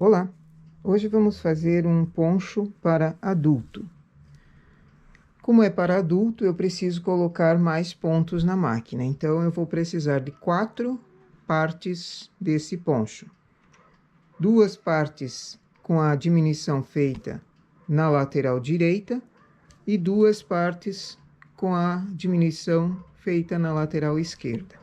Olá! Hoje vamos fazer um poncho para adulto. Como é para adulto, eu preciso colocar mais pontos na máquina, então eu vou precisar de 4 partes desse poncho. 2 partes com a diminuição feita na lateral direita e 2 partes com a diminuição feita na lateral esquerda.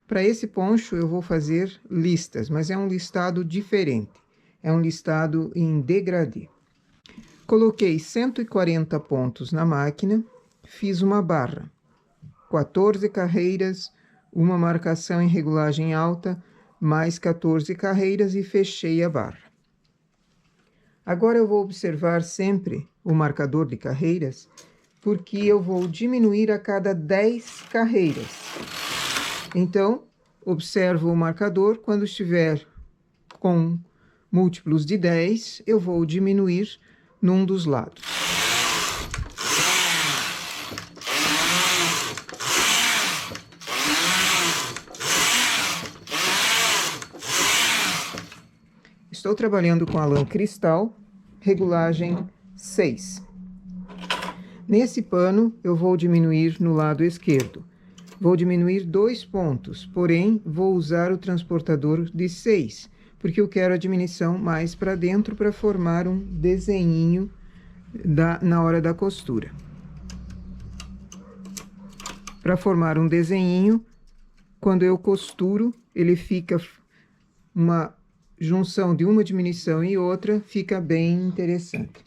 Para esse poncho eu vou fazer listas, mas é um listado diferente. É um listado em degradê. Coloquei 140 pontos na máquina, fiz uma barra, 14 carreiras, uma marcação em regulagem alta, mais 14 carreiras e fechei a barra. Agora eu vou observar sempre o marcador de carreiras, porque eu vou diminuir a cada 10 carreiras. Então, observo o marcador, quando estiver com múltiplos de 10, eu vou diminuir num dos lados. Estou trabalhando com a lã cristal, regulagem 6. Nesse pano, eu vou diminuir no lado esquerdo. Vou diminuir 2 pontos, porém, vou usar o transportador de 6, porque eu quero a diminuição mais para dentro para formar um desenhinho na hora da costura. Para formar um desenhinho, quando eu costuro, ele fica uma junção de uma diminuição e outra, fica bem interessante.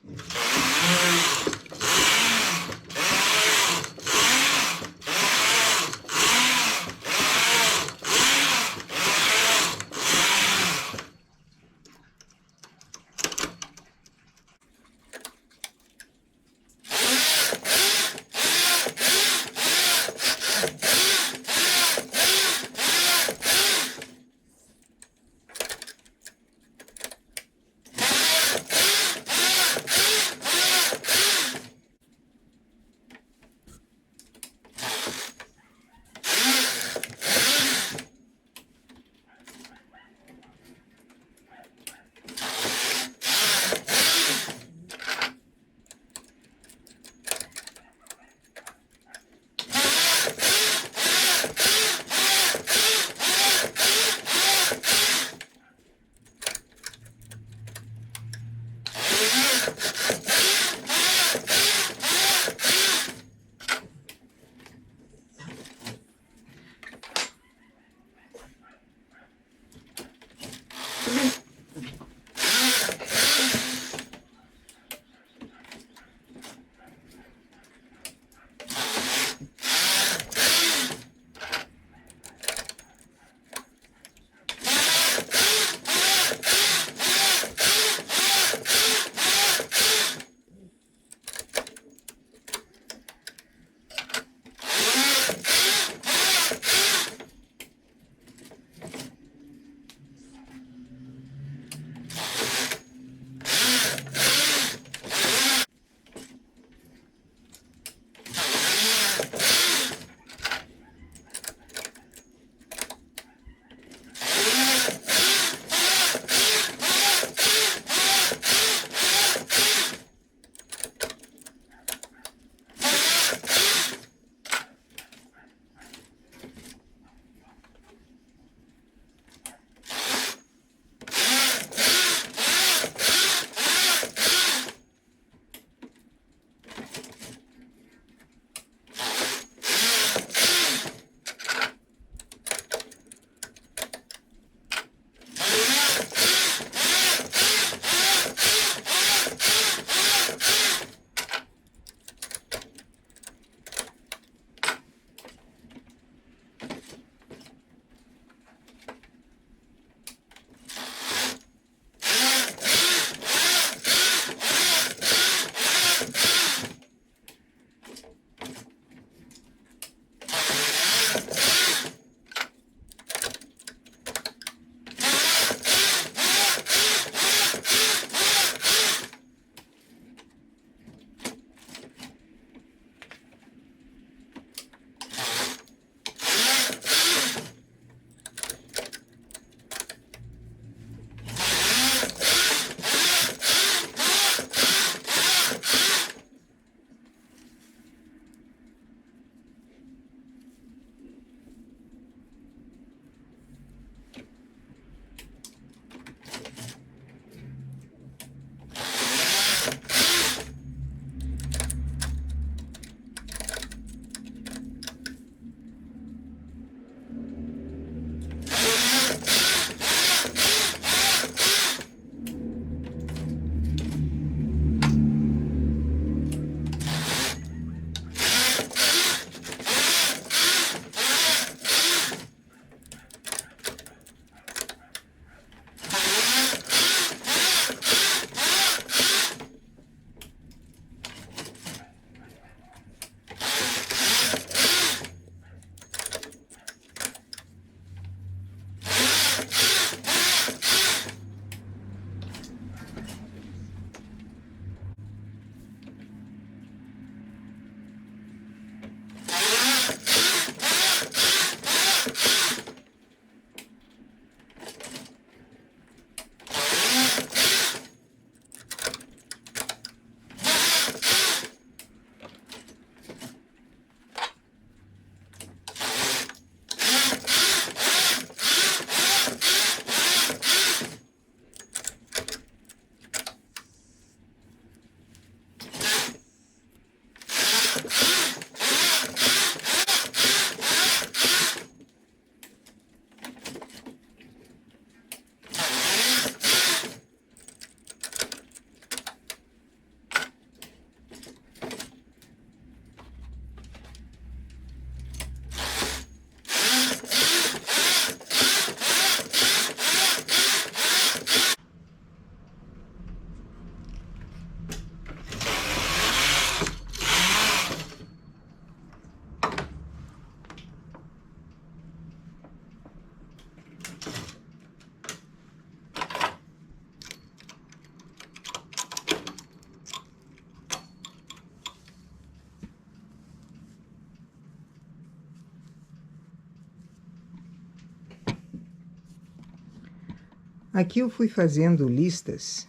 Aqui eu fui fazendo listas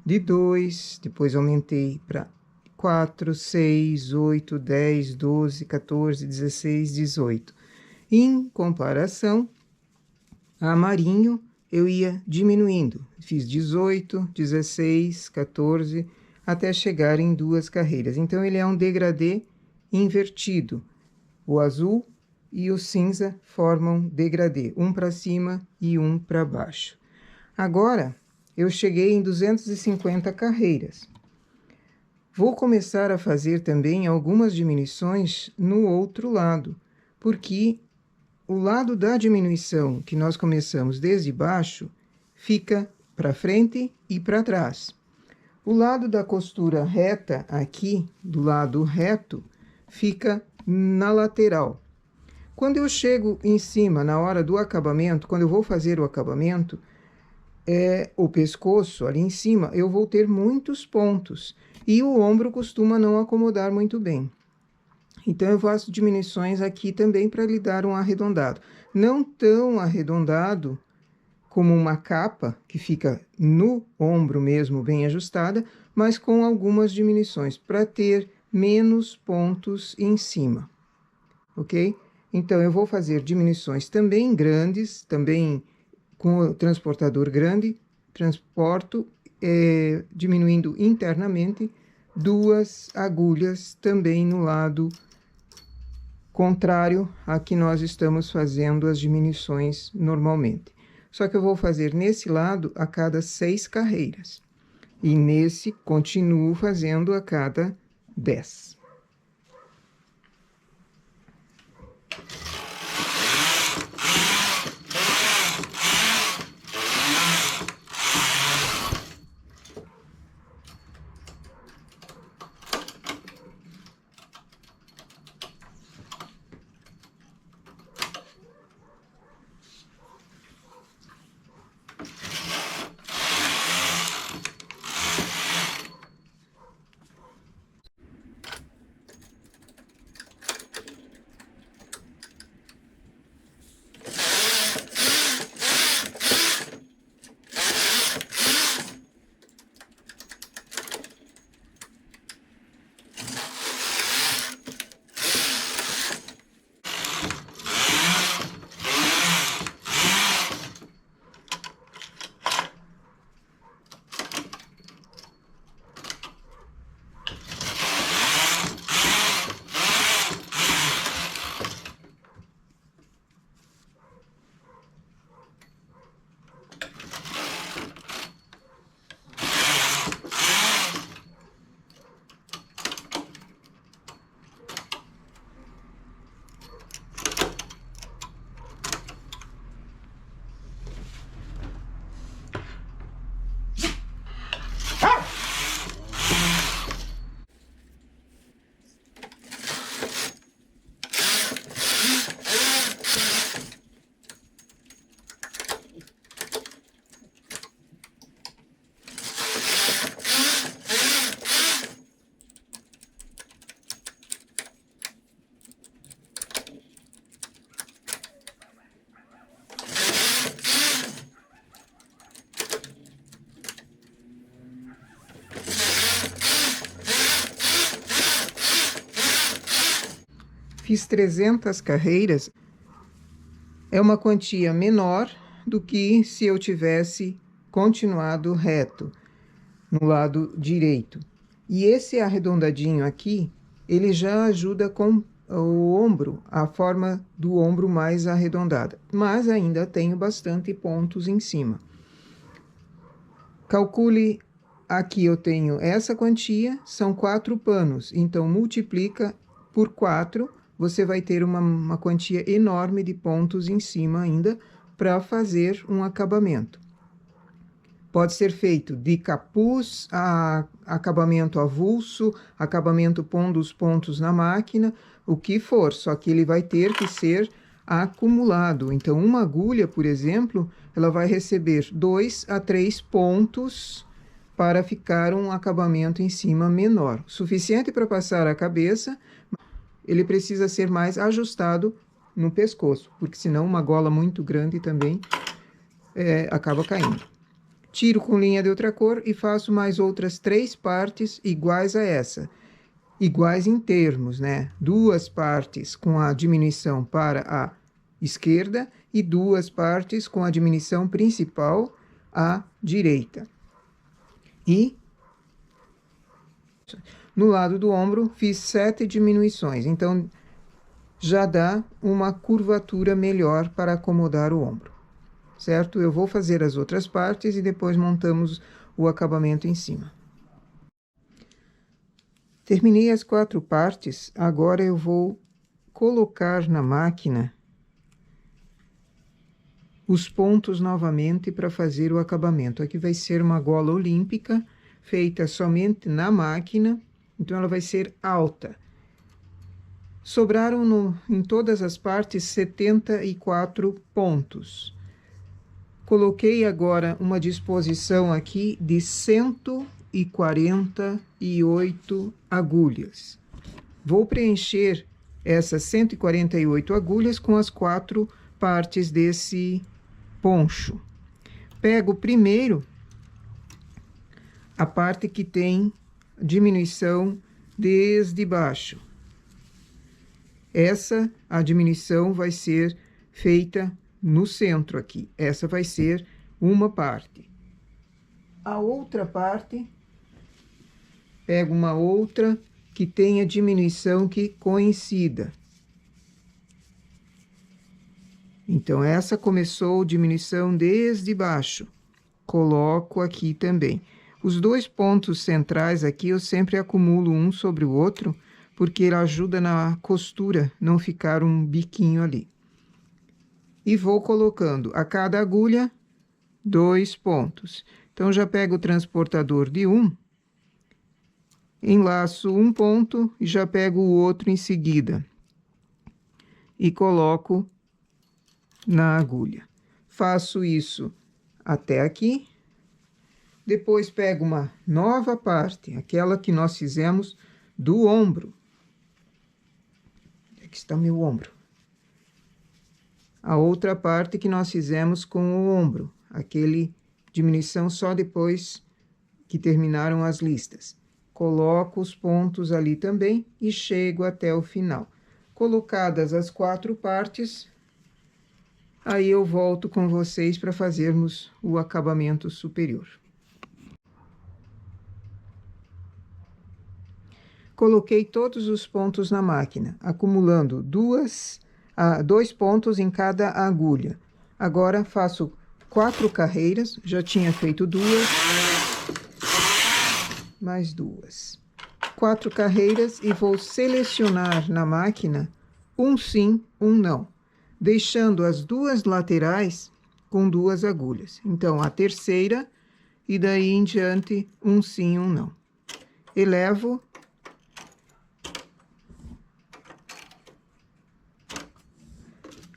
de 2, depois aumentei para 4, 6, 8, 10, 12, 14, 16, 18. Em comparação, a Marinho eu ia diminuindo. Fiz 18, 16, 14, até chegar em 2 carreiras. Então, ele é um degradê invertido. O azul e o cinza formam degradê, um para cima e um para baixo. Agora, eu cheguei em 250 carreiras. Vou começar a fazer também algumas diminuições no outro lado, porque o lado da diminuição que nós começamos desde baixo fica para frente e para trás. O lado da costura reta aqui, do lado reto, fica na lateral. Quando eu chego em cima, na hora do acabamento, quando eu vou fazer o acabamento, o pescoço ali em cima, eu vou ter muitos pontos. E o ombro costuma não acomodar muito bem. Então, eu faço diminuições aqui também para lhe dar um arredondado. Não tão arredondado como uma capa, que fica no ombro mesmo, bem ajustada, mas com algumas diminuições, para ter menos pontos em cima, ok? Então, eu vou fazer diminuições também grandes, também com o transportador grande, transporto, diminuindo internamente 2 agulhas também no lado contrário a que nós estamos fazendo as diminuições normalmente. Só que eu vou fazer nesse lado a cada 6 carreiras. E nesse, continuo fazendo a cada 10. Fiz 300 carreiras, é uma quantia menor do que se eu tivesse continuado reto no lado direito. E esse arredondadinho aqui, ele já ajuda com o ombro, a forma do ombro mais arredondada, mas ainda tenho bastante pontos em cima. Calcule, aqui eu tenho essa quantia, são 4 panos, então multiplica por 4, você vai ter uma quantia enorme de pontos em cima ainda para fazer um acabamento. Pode ser feito de capuz, acabamento avulso, acabamento pondo os pontos na máquina, o que for, só que ele vai ter que ser acumulado. Então, uma agulha, por exemplo, ela vai receber 2 a 3 pontos para ficar um acabamento em cima menor. Suficiente para passar a cabeça, ele precisa ser mais ajustado no pescoço, porque senão uma gola muito grande também acaba caindo. Tiro com linha de outra cor e faço mais outras 3 partes iguais a essa. Iguais em termos, né? 2 partes com a diminuição para a esquerda e 2 partes com a diminuição principal à direita. E no lado do ombro fiz 7 diminuições, então já dá uma curvatura melhor para acomodar o ombro, certo? Eu vou fazer as outras partes e depois montamos o acabamento em cima. Terminei as 4 partes, agora eu vou colocar na máquina os pontos novamente para fazer o acabamento. Aqui vai ser uma gola olímpica, feita somente na máquina, então ela vai ser alta. Sobraram em todas as partes 74 pontos. Coloquei agora uma disposição aqui de 148 agulhas. Vou preencher essas 148 agulhas com as 4 partes desse poncho. Pego primeiro a parte que tem diminuição desde baixo. Essa, a diminuição vai ser feita no centro aqui. Essa vai ser uma parte. A outra parte, pego uma outra que tenha diminuição que coincida. Então, essa começou diminuição desde baixo. Coloco aqui também. Os 2 pontos centrais aqui eu sempre acumulo um sobre o outro, porque ele ajuda na costura, não ficar um biquinho ali. E vou colocando a cada agulha 2 pontos. Então, já pego o transportador de 1, enlaço um ponto e já pego o outro em seguida. E coloco na agulha. Faço isso até aqui. Depois pego uma nova parte, aquela que nós fizemos do ombro. Aqui está meu ombro. A outra parte que nós fizemos com o ombro, aquele diminuição só depois que terminaram as listas. Coloco os pontos ali também e chego até o final. Colocadas as 4 partes, aí eu volto com vocês para fazermos o acabamento superior. Coloquei todos os pontos na máquina, acumulando 2 pontos em cada agulha. Agora faço 4 carreiras, já tinha feito 2, mais 2. 4 carreiras e vou selecionar na máquina um sim, um não, deixando as 2 laterais com 2 agulhas. Então, a terceira e daí em diante um sim, um não. Elevo.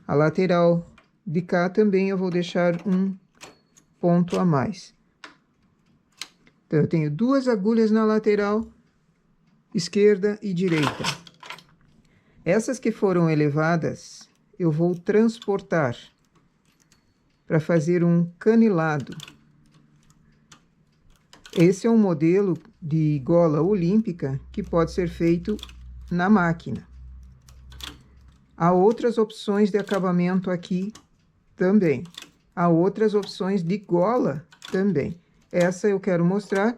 A lateral de cá também eu vou deixar um ponto a mais. Então, eu tenho 2 agulhas na lateral, esquerda e direita. Essas que foram elevadas, eu vou transportar para fazer um canelado. Esse é um modelo de gola olímpica que pode ser feito na máquina. Há outras opções de acabamento aqui também. Há outras opções de gola também. Essa eu quero mostrar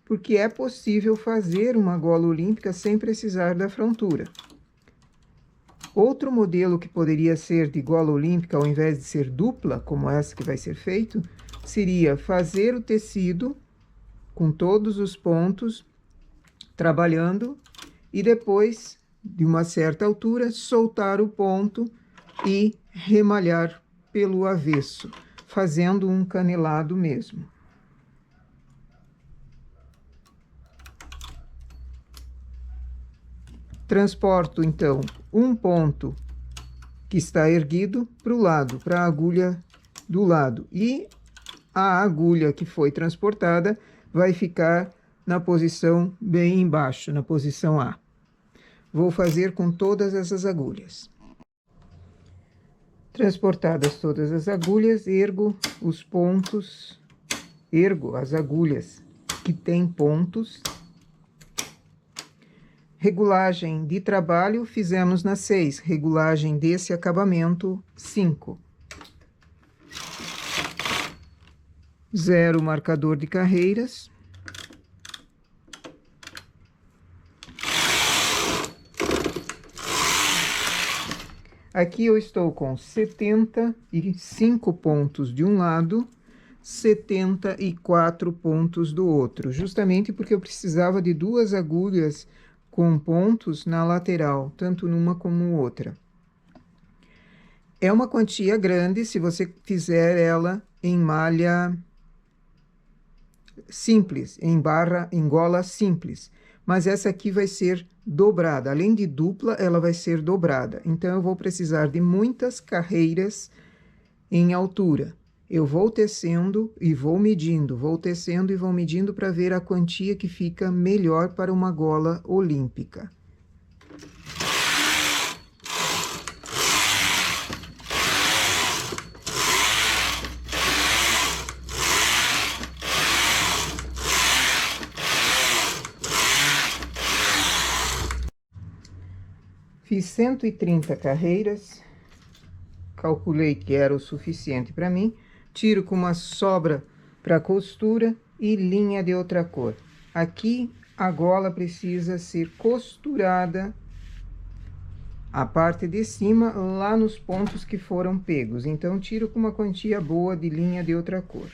porque é possível fazer uma gola olímpica sem precisar da frontura. Outro modelo que poderia ser de gola olímpica, ao invés de ser dupla, como essa que vai ser feito, seria fazer o tecido com todos os pontos, trabalhando, e depois, de uma certa altura, soltar o ponto e remalhar pelo avesso, fazendo um canelado mesmo. Transporto, então, um ponto que está erguido para o lado, para a agulha do lado. E a agulha que foi transportada vai ficar na posição bem embaixo, na posição A. Vou fazer com todas essas agulhas. Transportadas todas as agulhas, ergo os pontos, ergo as agulhas que têm pontos. Regulagem de trabalho fizemos na 6, regulagem desse acabamento 5. 0 marcador de carreiras. Aqui eu estou com 75 pontos de um lado, 74 pontos do outro, justamente porque eu precisava de 2 agulhas com pontos na lateral, tanto numa como outra. É uma quantia grande se você fizer ela em malha simples, em gola simples, mas essa aqui vai ser dobrada, além de dupla, ela vai ser dobrada. Então, eu vou precisar de muitas carreiras em altura. Eu vou tecendo e vou medindo, vou tecendo e vou medindo para ver a quantia que fica melhor para uma gola olímpica. Fiz 130 carreiras, calculei que era o suficiente para mim, tiro com uma sobra para costura e linha de outra cor. Aqui a gola precisa ser costurada, a parte de cima, lá nos pontos que foram pegos. Então, tiro com uma quantia boa de linha de outra cor.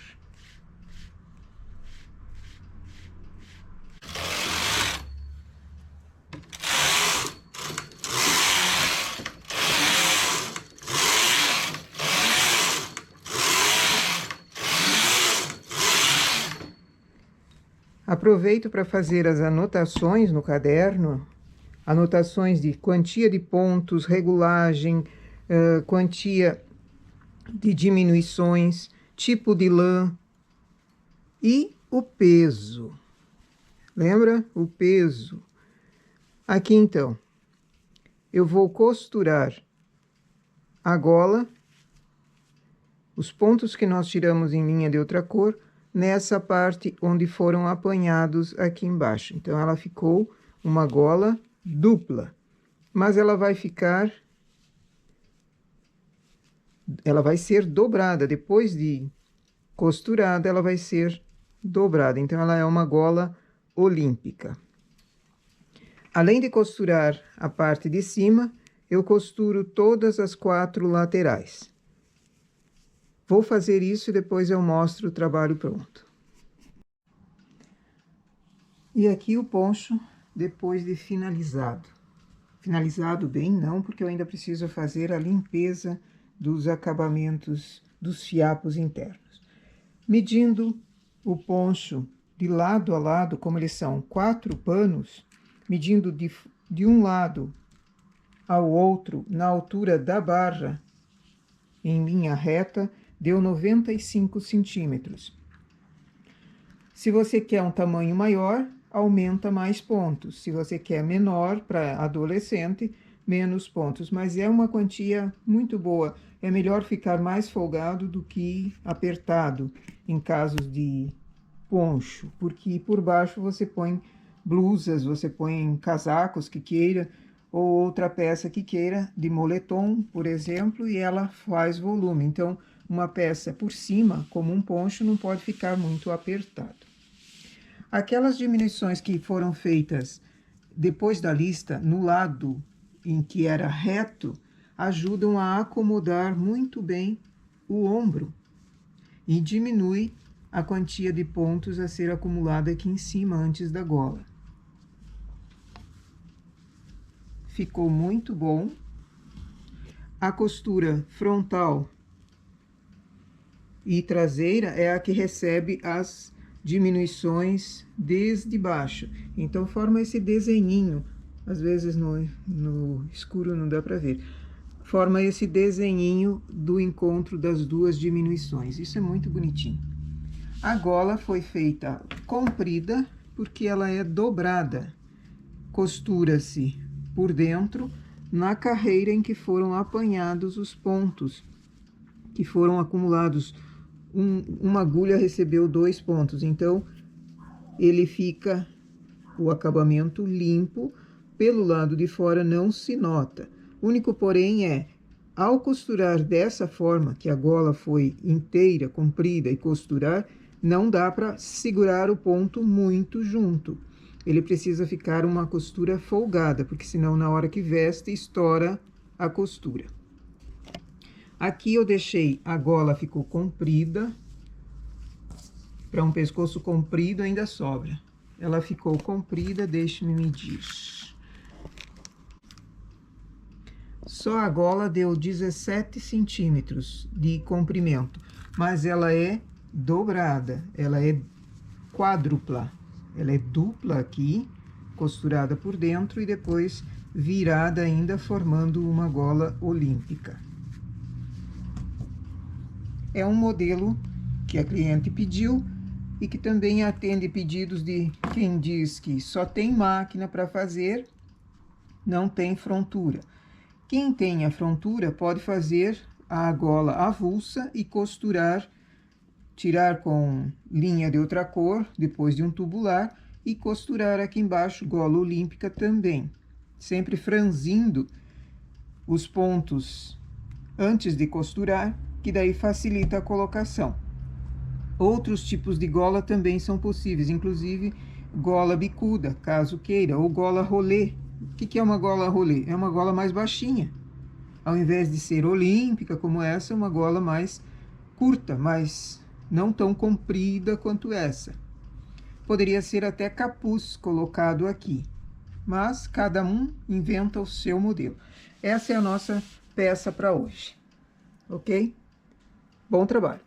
Aproveito para fazer as anotações no caderno, anotações de quantia de pontos, regulagem, quantia de diminuições, tipo de lã e o peso. Lembra? O peso. Aqui, então, eu vou costurar a gola, os pontos que nós tiramos em linha de outra cor, nessa parte onde foram apanhados aqui embaixo. Então, ela ficou uma gola dupla, mas ela vai ser dobrada. Depois de costurada, ela vai ser dobrada. Então, ela é uma gola olímpica. Além de costurar a parte de cima, eu costuro todas as 4 laterais. Vou fazer isso e depois eu mostro o trabalho pronto. E aqui o poncho depois de finalizado. Finalizado bem não, porque eu ainda preciso fazer a limpeza dos acabamentos dos fiapos internos. Medindo o poncho de lado a lado, como eles são 4 panos, medindo de um lado ao outro, na altura da barra, em linha reta, deu 95 centímetros. Se você quer um tamanho maior, aumenta mais pontos. Se você quer menor, para adolescente, menos pontos. Mas é uma quantia muito boa. É melhor ficar mais folgado do que apertado, em casos de poncho. Porque por baixo você põe blusas, você põe casacos que queira, ou outra peça que queira, de moletom, por exemplo, e ela faz volume. Então, uma peça por cima, como um poncho, não pode ficar muito apertado. Aquelas diminuições que foram feitas depois da lista, no lado em que era reto, ajudam a acomodar muito bem o ombro e diminui a quantia de pontos a ser acumulada aqui em cima, antes da gola. Ficou muito bom. A costura frontal e traseira é a que recebe as diminuições desde baixo. Então, forma esse desenhinho. Às vezes no escuro não dá para ver. Forma esse desenhinho do encontro das 2 diminuições. Isso é muito bonitinho. A gola foi feita comprida porque ela é dobrada. Costura-se por dentro na carreira em que foram apanhados os pontos que foram acumulados. Uma agulha recebeu 2 pontos, então ele fica o acabamento limpo, pelo lado de fora não se nota. O único porém é, ao costurar dessa forma, que a gola foi inteira, comprida, e costurar, não dá para segurar o ponto muito junto. Ele precisa ficar uma costura folgada, porque senão na hora que veste, estoura a costura. Aqui eu deixei, a gola ficou comprida, para um pescoço comprido ainda sobra. Ela ficou comprida, deixe-me medir. Só a gola deu 17 centímetros de comprimento, mas ela é dobrada, ela é quádrupla. Ela é dupla aqui, costurada por dentro e depois virada ainda, formando uma gola olímpica. É um modelo que a cliente pediu e que também atende pedidos de quem diz que só tem máquina para fazer, não tem frontura. Quem tem a frontura pode fazer a gola avulsa e costurar, tirar com linha de outra cor, depois de um tubular, e costurar aqui embaixo, gola olímpica também. Sempre franzindo os pontos antes de costurar, que daí facilita a colocação. Outros tipos de gola também são possíveis, inclusive gola bicuda, caso queira, ou gola rolê. O que é uma gola rolê? É uma gola mais baixinha. Ao invés de ser olímpica como essa, é uma gola mais curta, mas não tão comprida quanto essa. Poderia ser até capuz colocado aqui, mas cada um inventa o seu modelo. Essa é a nossa peça para hoje, ok? Bom trabalho!